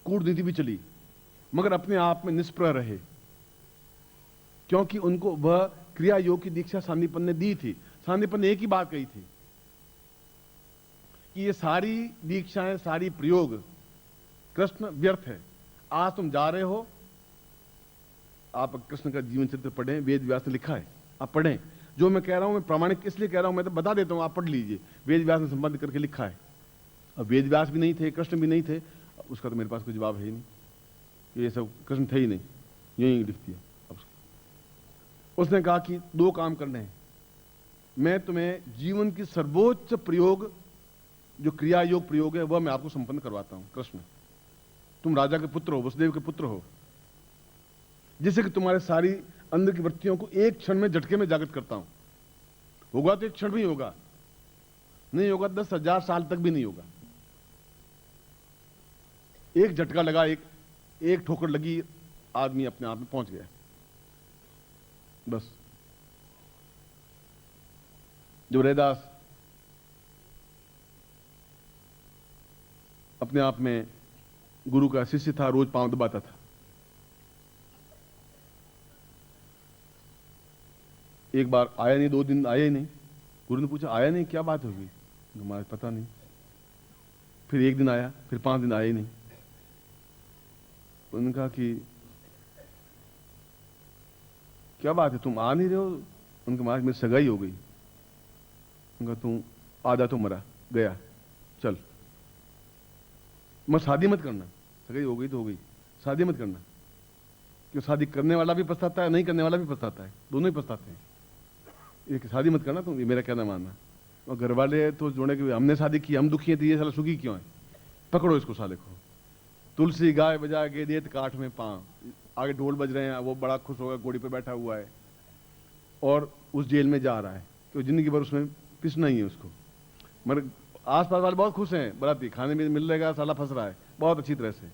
कूटनीति भी चली, मगर अपने आप में निष्प्रह रहे, क्योंकि उनको वह क्रिया योग की दीक्षा सांदीपन ने दी थी। सांदीपन ने एक ही बात कही थी कि ये सारी दीक्षाएं, सारी प्रयोग कृष्ण व्यर्थ है। आज तुम जा रहे हो, आप कृष्ण का जीवन चरित्र पढ़ें, वेद व्यास ने लिखा है, आप पढ़ें। जो मैं कह रहा हूं मैं प्रामाणिक इसलिए कह रहा हूं, मैं तो बता देता हूं, आप पढ़ लीजिए, वेद व्यास ने संबंध करके लिखा है। अब वेद व्यास भी नहीं थे, कृष्ण भी नहीं थे, उसका तो मेरे पास कोई जवाब है ही नहीं, ये सब कृष्ण थे ही नहीं, यही लिख दिया। उसने कहा कि दो काम करने हैं, मैं तुम्हें जीवन की सर्वोच्च प्रयोग जो क्रिया योग प्रयोग है वह मैं आपको संपन्न करवाता हूं। कृष्ण, तुम राजा के पुत्र हो, वसुदेव के पुत्र हो, जिससे कि तुम्हारे सारी अंदर की वृत्तियों को एक क्षण में झटके में जागृत करता हूं। होगा तो एक क्षण में ही होगा, नहीं होगा 10,000 साल तक भी नहीं होगा। एक झटका लगा, एक ठोकर लगी, आदमी अपने आप में पहुंच गया, बस। जो रैदास अपने आप में गुरु का शिष्य था, रोज पांव दबाता था, एक बार आया नहीं, 2 दिन आया ही नहीं। गुरु ने पूछा आया नहीं, क्या बात होगी? हमारे पता नहीं। फिर 1 दिन आया, फिर 5 दिन आया ही नहीं। उन्होंने कहा कि क्या बात है, तुम आ नहीं रहे हो? उनके महाराज मेरी सगाई हो गई। उनका तू आधा तो मरा गया, चल मैं शादी मत करना। सगाई हो गई तो हो गई, शादी मत करना। क्यों? शादी करने वाला भी पछताता है, नहीं करने वाला भी पछताता है, दोनों ही पछताते हैं। एक शादी मत करना तुम, ये मेरा कहना मानना। और घर वाले तो जोड़े कि हमने शादी की, हम दुखी हैं, तो ये साला सुखी क्यों है? पकड़ो इसको साले को। तुलसी गाय बजा के देत काठ में पांव, आगे ढोल बज रहे हैं, वो बड़ा खुश होगा, घोड़ी पे बैठा हुआ है और उस जेल में जा रहा है कि जिंदगी भर उसमें पिसना ही है उसको। मगर आसपास वाले बहुत खुश हैं, बराती खाने में मिल रहेगा, साला फंस रहा है बहुत अच्छी तरह से।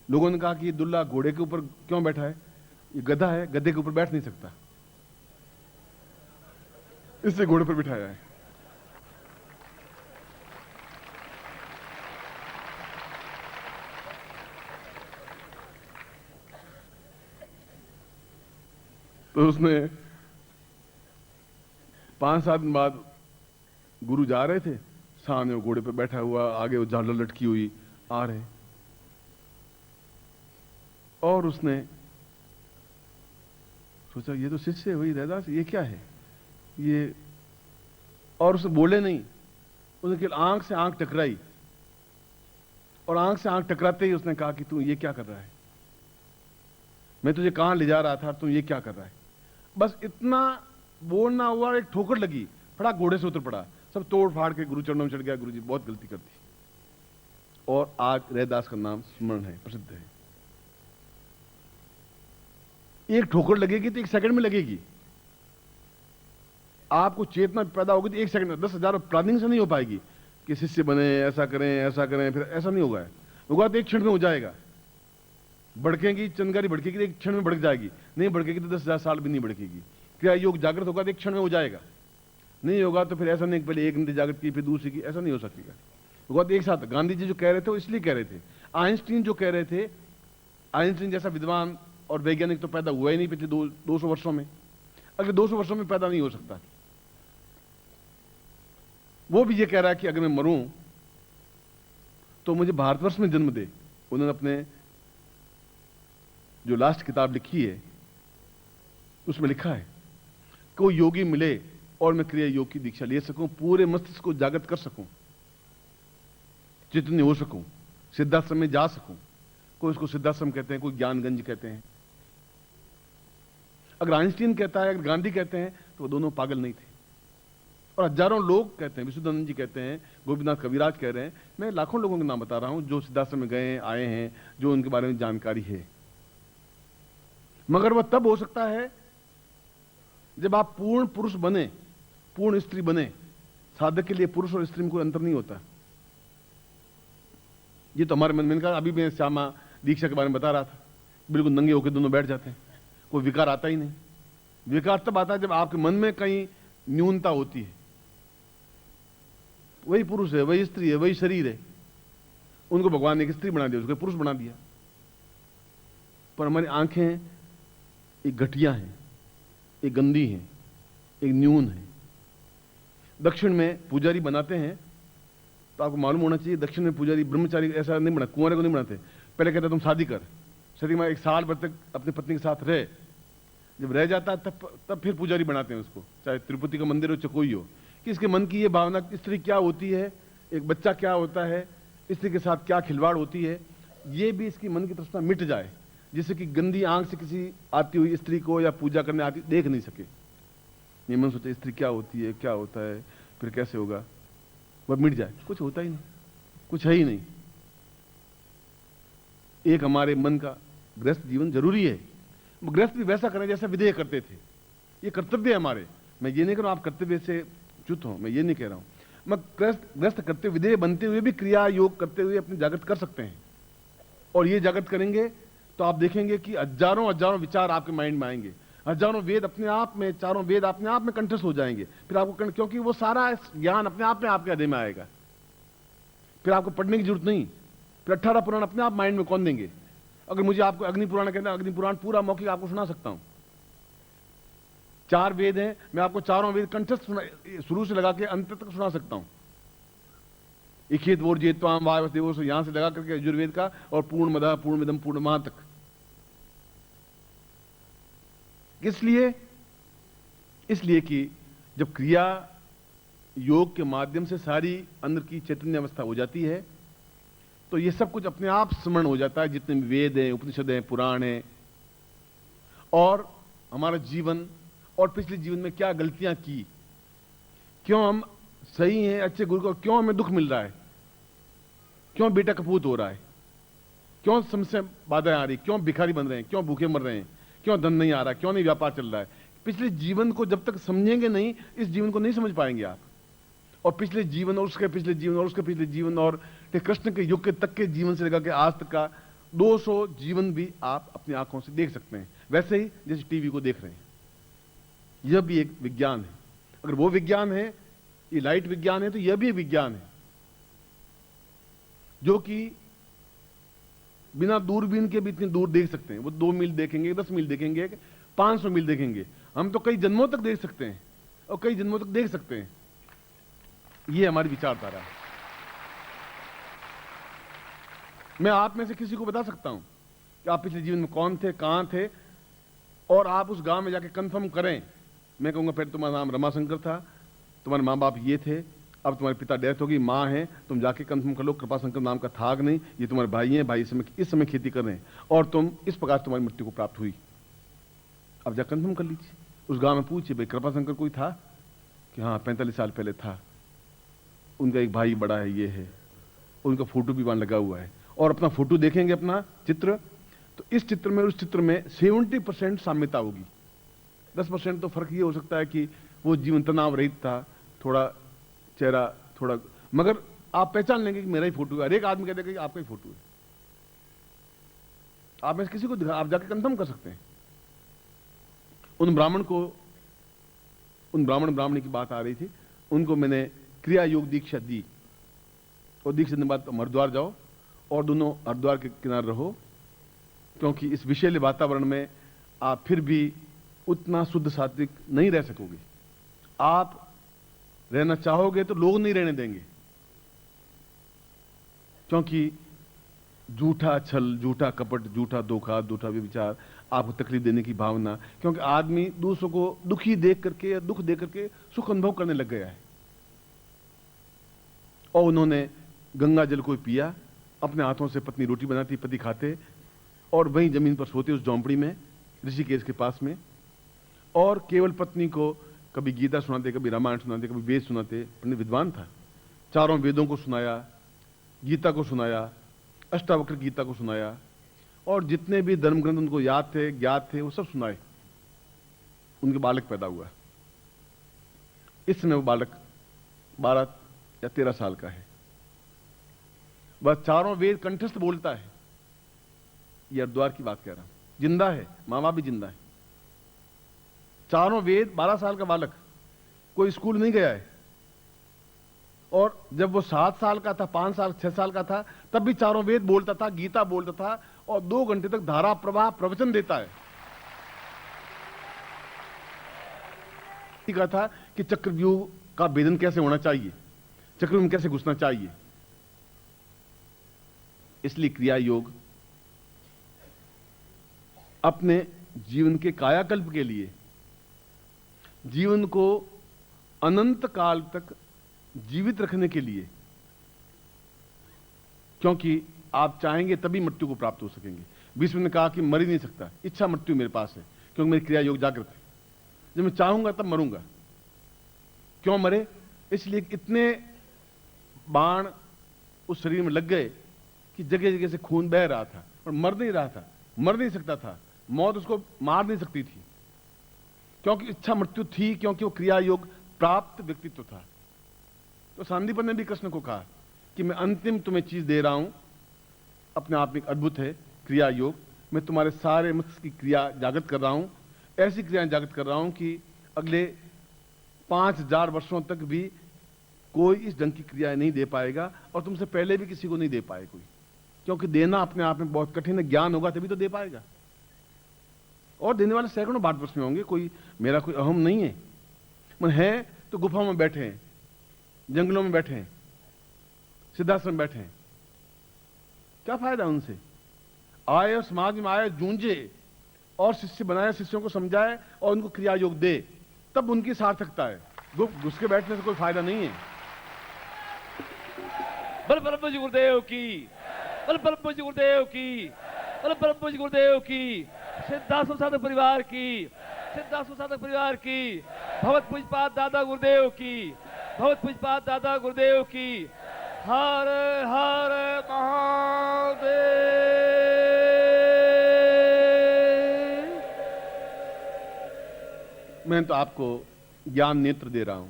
लोगों ने कहा कि ये दुल्ला घोड़े के ऊपर क्यों बैठा है? ये गधा है, गधे के ऊपर बैठ नहीं सकता, इससे घोड़े पर बिठाया है। तो उसने 5-7 दिन बाद गुरु जा रहे थे, सामने वो घोड़े पे बैठा हुआ, आगे वो झालर लटकी हुई आ रहे, और उसने सोचा ये तो शिष्य हुई रैदास, ये क्या है ये? और उसे बोले नहीं, उसने केवल आंख से आंख टकराई, और आंख से आंख टकराते ही उसने कहा कि तू ये क्या कर रहा है? मैं तुझे कहां ले जा रहा था, तू ये क्या कर रहा है? बस इतना बोलना हुआ, एक ठोकर लगी, फटाक घोड़े से उतर पड़ा, सब तोड़ फाड़ के गुरु चरणों में चढ़ गया। गुरु जी बहुत गलती कर दी। और आज रैदास का नाम स्मरण है, प्रसिद्ध है। एक ठोकर लगेगी तो 1 सेकंड में लगेगी, आपको चेतना पैदा होगी तो 1 सेकंड में। 10,000 प्लानिंग से नहीं हो पाएगी कि शिष्य बने, ऐसा करें, फिर ऐसा नहीं होगा। होगा तो 1 क्षण में हो जाएगा। भड़केगी चंदगारी, भड़केगी तो 1 क्षण में भड़क जाएगी, नहीं भड़केगी तो 10,000 साल भी नहीं भड़केगी। क्या योग जागृत होगा तो 1 क्षण में हो जाएगा, नहीं होगा तो फिर ऐसा नहीं, पहले एक घंटे जागृत की फिर दूसरी की, ऐसा नहीं हो सकेगा। होगा तो एक साथ। गांधी जी जो कह रहे थे वो इसलिए कह रहे थे, आइंस्टीन जो कह रहे थे, आइंस्टीन जैसा विद्वान और वैज्ञानिक तो पैदा हुआ ही नहीं पिछले 200 वर्षों में, अगले 200 वर्षों में पैदा नहीं हो सकता। वो भी ये कह रहा है कि अगर मैं मरूं तो मुझे भारतवर्ष में जन्म दे। उन्होंने अपने जो लास्ट किताब लिखी है उसमें लिखा है कोई योगी मिले और मैं क्रिया योग की दीक्षा ले सकूं, पूरे मस्तिष्क को जागृत कर सकूं, चैतन्य हो सकूं, सिद्धाश्रम में जा सकूं। कोई उसको सिद्धाश्रम कहते हैं, कोई ज्ञानगंज कहते हैं। अगर आइंस्टीन कहता है, अगर गांधी कहते हैं, तो वो दोनों पागल नहीं थे। और हजारों लोग कहते हैं, विशुद्धानंद जी कहते हैं, गोपीनाथ कविराज कह रहे हैं, मैं लाखों लोगों के नाम बता रहा हूं जो सिद्धाश्रम में गए आए हैं, जो उनके बारे में जानकारी है। मगर वह तब हो सकता है जब आप पूर्ण पुरुष बने, पूर्ण स्त्री बने। साधक के लिए पुरुष और स्त्री में कोई अंतर नहीं होता। ये तो हमारे मन में का, अभी मैं श्यामा दीक्षा के बारे में बता रहा था, बिल्कुल नंगे होकर दोनों बैठ जाते हैं, कोई विकार आता ही नहीं। विकार तब आता है जब आपके मन में कहीं न्यूनता होती है। वही पुरुष है, वही स्त्री है, वही शरीर है, उनको भगवान ने एक स्त्री बना दिया, उसको पुरुष बना दिया। पर हमारी आंखें एक घटिया हैं, एक गंदी हैं, एक न्यून है। दक्षिण में पुजारी बनाते हैं तो आपको मालूम होना चाहिए, दक्षिण में पुजारी ब्रह्मचारी ऐसा नहीं बना, कुंवारे को नहीं बनाते। पहले कहते तुम शादी कर, शादी में 1 साल भर तक अपनी पत्नी के साथ रहे, जब रह जाता है तब फिर पुजारी बनाते हैं उसको, चाहे तिरुपति का मंदिर हो चाहे कोई हो, कि इसके मन की ये भावना, स्त्री क्या होती है, एक बच्चा क्या होता है, स्त्री के साथ क्या खिलवाड़ होती है, ये भी इसकी मन की तृष्णा मिट जाए, जिससे कि गंदी आंख से किसी आती हुई स्त्री को या पूजा करने आती देख नहीं सके। ये मन सोचे स्त्री क्या होती है, क्या होता है, फिर कैसे होगा, वह मिट जाए। कुछ होता ही नहीं, कुछ है ही नहीं। एक हमारे मन का गृहस्थ जीवन जरूरी है। गृहस्थ भी वैसा करें जैसा विदेह करते थे, ये कर्तव्य है हमारे। मैं ये नहीं कह रहा हूं आप कर्तव्य से च्युत हो, मैं ये नहीं कह रहा हूं। मैं गृहस्थ करते विदेह बनते हुए भी क्रिया योग करते हुए अपनी जागृत कर सकते हैं। और ये जागृत करेंगे तो आप देखेंगे कि हजारों हजारों विचार आपके माइंड में आएंगे, हजारों वेद अपने आप में, चारों वेद अपने आप में कंठस्थ हो जाएंगे। फिर आपको, क्योंकि वो सारा ज्ञान अपने आप में आपके हृदय में आएगा, फिर आपको पढ़ने की जरूरत नहीं। फिर 18 पुराण अपने आप माइंड में कौन देंगे। अगर मुझे आपको अग्नि पुराण कहना, अग्नि पुराण पूरा मौखिक आपको सुना सकता हूं। 4 वेद हैं, मैं आपको चारों वेद कंठस्थ शुरू से लगा के अंत तक सुना सकता हूं। इखित वोर्जेत्वाम वायवदेवो से यहां से लगा करके यजुर्वेद का, और पूर्णमदः पूर्णमिदं पूर्णमाह तक। इसलिए कि जब क्रिया योग के माध्यम से सारी अंदर की चैतन्य अवस्था हो जाती है तो ये सब कुछ अपने आप स्मरण हो जाता है, जितने भी वेद हैं, उपनिषद हैं, पुराण हैं, और हमारा जीवन और पिछले जीवन में क्या गलतियां की, क्यों हम सही हैं, अच्छे गुरु को क्यों हमें दुख मिल रहा है, क्यों बेटा कपूत हो रहा है, क्यों समस्या बाधाएं आ रही, क्यों भिखारी बन रहे हैं, क्यों भूखे मर रहे हैं, क्यों धन नहीं आ रहा, क्यों नहीं व्यापार चल रहा है। पिछले जीवन को जब तक समझेंगे नहीं, इस जीवन को नहीं समझ पाएंगे आप। और पिछले जीवन और उसके पिछले जीवन और उसके पिछले जीवन और कृष्ण के युग के तक के जीवन से लेकर के आज तक का 200 जीवन भी आप अपनी आंखों से देख सकते हैं, वैसे ही जैसे टीवी को देख रहे हैं। यह भी एक विज्ञान है। अगर वो विज्ञान है, ये लाइट विज्ञान है, तो यह भी विज्ञान है, जो कि बिना दूरबीन के भी इतनी दूर देख सकते हैं। वो 2 मील देखेंगे, 10 मील देखेंगे, 500 मील देखेंगे। हम तो कई जन्मों तक देख सकते हैं, और कई जन्मों तक देख सकते हैं। ये हमारी विचारधारा है। मैं आप में से किसी को बता सकता हूं कि आप पिछले जीवन में कौन थे, कहां थे, और आप उस गांव में जाके कंफर्म करें। मैं कहूंगा पहले तुम्हारा नाम रमाशंकर था, तुम्हारे माँ बाप ये थे, अब तुम्हारे पिता डेथ होगी, माँ है, तुम जाके कंफर्म कर लो कृपाशंकर नाम का था कि नहीं, ये तुम्हारे भाई हैं, भाई इस समय खेती कर रहे हैं, और तुम इस प्रकार तुम्हारी मृत्यु को प्राप्त हुई। अब जा कंफर्म कर लीजिए। उस गांव में पूछिए भाई कृपाशंकर कोई था कि हाँ 45 साल पहले था, उनका एक भाई बड़ा है, ये है, उनका फोटो भी वहां लगा हुआ है। और अपना फोटो देखेंगे, अपना चित्र, तो इस चित्र में उस चित्र में 70% साम्यता होगी। 10% तो फर्क ये हो सकता है कि वो जीवन तनाव रहित था, थोड़ा चेहरा थोड़ा, मगर आप पहचान लेंगे कि मेरा ही फोटो है। हर एक आदमी कहते हैं कि आपका ही फोटो है। आप में से किसी को दिखा, आप जाके कंफर्म कर सकते हैं। उन ब्राह्मणी की बात आ रही थी, उनको मैंने क्रिया योग दीक्षा दी, और दीक्षा देने बाद हरिद्वार जाओ और दोनों हरिद्वार के किनारे रहो, क्योंकि इस विषैले वातावरण में आप फिर भी उतना शुद्ध सात्विक नहीं रह सकोगे। आप रहना चाहोगे तो लोग नहीं रहने देंगे, क्योंकि झूठा छल, झूठा कपट, झूठा धोखा, झूठा विचार, आपको तकलीफ देने की भावना, क्योंकि आदमी दूसरों को दुखी देख करके या दुख देख करके सुख अनुभव करने लग गया है। और उन्होंने गंगा जल को पिया, अपने हाथों से पत्नी रोटी बनाती, पति खाते, और वहीं जमीन पर सोते उस झोंपड़ी में ऋषिकेश के पास में, और केवल पत्नी को कभी गीता सुनाते, कभी रामायण सुनाते, कभी वेद सुनाते। पंडित विद्वान था, चारों वेदों को सुनाया, गीता को सुनाया, अष्टावक्र गीता को सुनाया, और जितने भी धर्म ग्रंथ उनको याद थे, ज्ञात थे, वो सब सुनाए। उनके बालक पैदा हुआ। इस समय वो बालक 12 या 13 साल का है। वह चारों वेद कंठस्थ बोलता है। यह हरिद्वार की बात कह रहा हूं, जिंदा है, मां बाप भी जिंदा है। चारों वेद, 12 साल का बालक, कोई स्कूल नहीं गया है, और जब वो 7 साल का था, 5 साल 6 साल का था, तब भी चारों वेद बोलता था, गीता बोलता था और 2 घंटे तक धारा प्रवाह प्रवचन देता है। कहा था कि चक्रव्यूह का भेदन कैसे होना चाहिए, चक्रव्यूह में कैसे घुसना चाहिए। इसलिए क्रिया योग अपने जीवन के कायाकल्प के लिए, जीवन को अनंत काल तक जीवित रखने के लिए, क्योंकि आप चाहेंगे तभी मृत्यु को प्राप्त हो सकेंगे। विष्णु ने कहा कि मर ही नहीं सकता, इच्छा मृत्यु मेरे पास है, क्योंकि मेरी क्रिया योग जागृत है। जब मैं चाहूंगा तब मरूंगा। क्यों मरे? इसलिए इतने बाण उस शरीर में लग गए कि जगह जगह से खून बह रहा था और मर नहीं रहा था, मर नहीं सकता था, मौत उसको मार नहीं सकती थी, क्योंकि इच्छा मृत्यु थी, क्योंकि वो क्रिया योग प्राप्त व्यक्तित्व था। तो सांदीपन ने भी कृष्ण को कहा कि मैं अंतिम तुम्हें चीज दे रहा हूं, अपने आप में अद्भुत है क्रिया योग। मैं तुम्हारे सारे मस्तिष्क की क्रिया जागृत कर रहा हूं, ऐसी क्रियाएं जागृत कर रहा हूं कि अगले 5000 वर्षों तक भी कोई इस ढंग की क्रियाएं नहीं दे पाएगा, और तुमसे पहले भी किसी को नहीं दे पाए कोई, क्योंकि देना अपने आप में बहुत कठिन है। ज्ञान होगा तभी तो दे पाएगा, और देने वाले सैकड़ों भारतवर्ष में होंगे, कोई मेरा कोई अहम नहीं है। मन है तो गुफा में बैठे हैं, जंगलों में बैठे हैं, सिद्धाश्रम में बैठे हैं, क्या फायदा उनसे? आए और समाज में आए, जूझे और शिष्य बनाए, शिष्यों को समझाए और उनको क्रिया योग दे, तब उनकी सार्थकता है। घुस के बैठने से कोई फायदा नहीं है। बल ब्रह्म जी गुरुदेव की, बल ब्रह्म जी गुरुदेव की, बल ब्रह्म जी गुरुदेव की, सिद्धाश्रम साधक परिवार की, सिद्धाश्रम साधक परिवार की, भगवत पूजपाद दादा गुरुदेव की, भगवत पूजपाद दादा गुरुदेव की। हर हर महादेव। मैं तो आपको ज्ञान नेत्र दे रहा हूं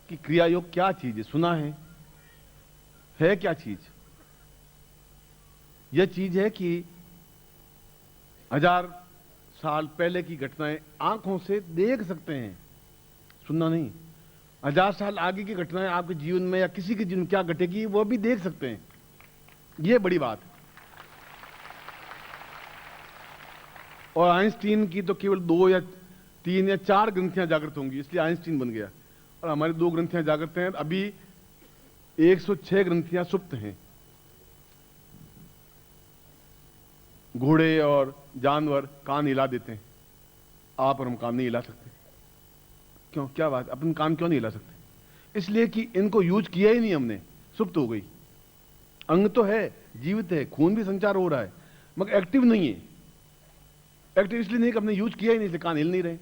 कि क्रिया योग क्या चीज है। सुना है क्या चीज? यह चीज है कि 1000 साल पहले की घटनाएं आंखों से देख सकते हैं, सुनना नहीं। 1000 साल आगे की घटनाएं आपके जीवन में या किसी के जीवन में क्या घटेगी वो भी देख सकते हैं। यह बड़ी बात है। और आइंस्टीन की तो केवल 2 या 3 या 4 ग्रंथियां जागृत होंगी, इसलिए आइंस्टीन बन गया। और हमारी 2 ग्रंथियां जागृत हैं, अभी 106 ग्रंथियां सुप्त हैं। घोड़े और जानवर कान हिला देते हैं, आप और हम कान नहीं हिला सकते। क्यों? क्या बात? अपन कान क्यों नहीं हिला सकते? इसलिए कि इनको यूज किया ही नहीं हमने, सुप्त हो गई। अंग तो है, जीवित है, खून भी संचार हो रहा है, मगर एक्टिव नहीं है। एक्टिव इसलिए नहीं कि हमने यूज किया ही नहीं, इसलिए कान हिल नहीं रहे।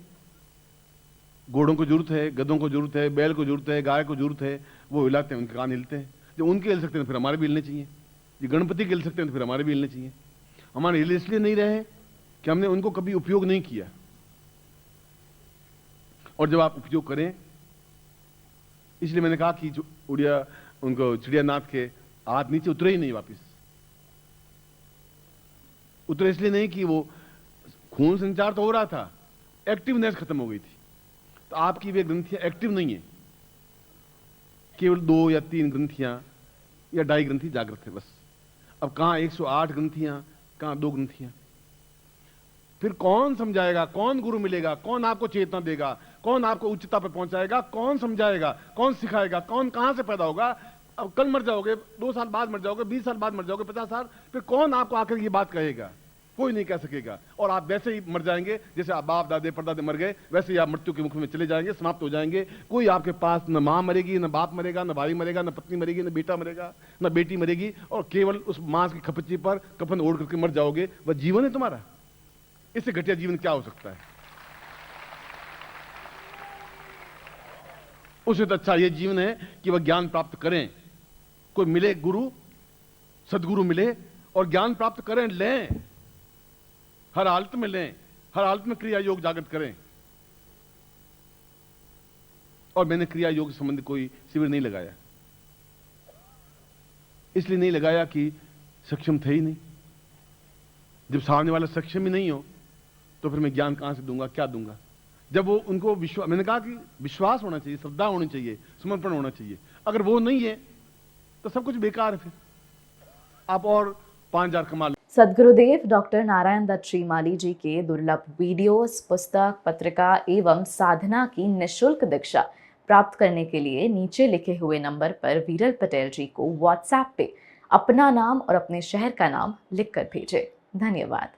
घोड़ों को जरूरत है, गधों को जरूरत है, बैल को जरूरत है, गाय को जरूरत है, वो हिलाते हैं, उनके कान हिलते हैं। जब उनके हिल सकते हैं तो फिर हमारे भी हिलने चाहिए। ये गणपति के हिल सकते हैं तो फिर हमारे भी हिलने चाहिए। हमारे हिल इसलिए नहीं रहे कि हमने उनको कभी उपयोग नहीं किया। और जब आप उपयोग करें, इसलिए मैंने कहा कि जो उड़िया उनको चिड़ियानाथ के हाथ नीचे उतरे ही नहीं, वापिस उतरे इसलिए नहीं कि वो खून संचार तो हो रहा था, एक्टिवनेस खत्म हो गई थी। तो आपकी वे ग्रंथियां एक्टिव नहीं है, केवल 2 या 3 ग्रंथियां या 2.5 ग्रंथि जागृत है बस। अब कहां 108 ग्रंथियां, कहां 2 ग्रंथियां? फिर कौन समझाएगा? कौन गुरु मिलेगा? कौन आपको चेतना देगा? कौन आपको उच्चता पर पहुंचाएगा? कौन समझाएगा? कौन सिखाएगा? कौन कहां से पैदा होगा? अब कल मर जाओगे, 2 साल बाद मर जाओगे, 20 साल बाद मर जाओगे, 50 साल, फिर कौन आपको आकर ये बात कहेगा? कोई नहीं कह सकेगा। और आप वैसे ही मर जाएंगे जैसे आप बाप दादे परदादे मर गए, वैसे ही आप मृत्यु के मुख में चले जाएंगे, समाप्त हो जाएंगे। कोई आपके पास न मां मरेगी, न बाप मरेगा, न भाई मरेगा, न पत्नी मरेगी, न बेटा मरेगा, न बेटी मरेगी, और केवल उस मांस की खपच्ची पर कफन ओढ़ करके मर जाओगे। वह जीवन है तुम्हारा? इससे घटिया जीवन क्या हो सकता है? उससे तो अच्छा यह जीवन है कि वह ज्ञान प्राप्त करें, कोई मिले गुरु, सदगुरु मिले और ज्ञान प्राप्त करें, लें, हर हालत में लें, हर हालत में क्रिया योग जागृत करें। और मैंने क्रिया योग से संबंधित कोई शिविर नहीं लगाया, इसलिए नहीं लगाया कि सक्षम थे ही नहीं। जब सामने वाला सक्षम ही नहीं हो तो फिर मैं ज्ञान कहां से दूंगा, क्या दूंगा? जब वो उनको विश्वास, मैंने कहा कि विश्वास होना चाहिए, श्रद्धा होनी चाहिए, समर्पण होना चाहिए। अगर वो नहीं है तो सब कुछ बेकार है। फिर आप और 5,000 कमा लो। सद्गुरुदेव डॉक्टर नारायण दत्त श्रीमाली जी के दुर्लभ वीडियोस, पुस्तक, पत्रिका एवं साधना की निशुल्क दीक्षा प्राप्त करने के लिए नीचे लिखे हुए नंबर पर वीरल पटेल जी को व्हाट्सएप पे अपना नाम और अपने शहर का नाम लिखकर भेजें। धन्यवाद।